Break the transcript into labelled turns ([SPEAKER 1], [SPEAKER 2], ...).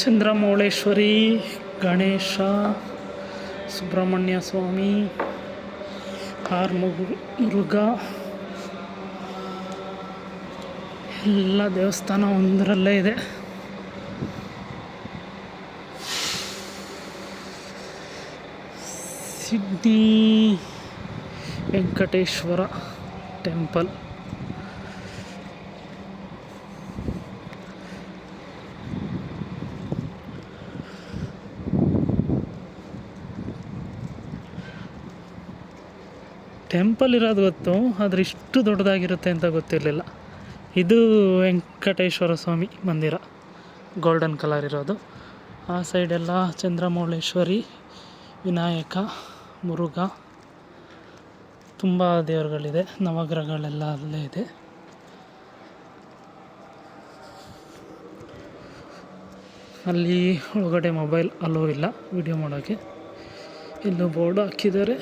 [SPEAKER 1] ಚಂದ್ರಮೌಳೇಶ್ವರಿ, ಗಣೇಶ, ಸುಬ್ರಹ್ಮಣ್ಯ ಸ್ವಾಮಿ, R Murugha, ಎಲ್ಲ ದೇವಸ್ಥಾನ ಒಂದರಲ್ಲೇ ಇದೆ. Sydney Venkateshwara temple. ಟೆಂಪಲ್ ಇರೋದು ಗೊತ್ತು, ಆದರೆ ಇಷ್ಟು ದೊಡ್ಡದಾಗಿರುತ್ತೆ ಅಂತ ಗೊತ್ತಿರಲಿಲ್ಲ. ಇದು ವೆಂಕಟೇಶ್ವರ ಸ್ವಾಮಿ ಮಂದಿರ, ಗೋಲ್ಡನ್ ಕಲರ್ ಇರೋದು. ಆ ಸೈಡೆಲ್ಲ ಚಂದ್ರಮೌಳೇಶ್ವರಿ, ವಿನಾಯಕ, ಮುರುಘ, ತುಂಬ ದೇವರುಗಳಿದೆ. ನವಗ್ರಹಗಳೆಲ್ಲ ಅಲ್ಲೇ ಇದೆ. ಅಲ್ಲಿ ಒಳಗಡೆ ಮೊಬೈಲ್ ಅಲೋ ಇಲ್ಲ ವಿಡಿಯೋ ಮಾಡೋಕ್ಕೆ. ಇಲ್ಲೂ ಬೋರ್ಡ್ ಹಾಕಿದ್ದಾರೆ.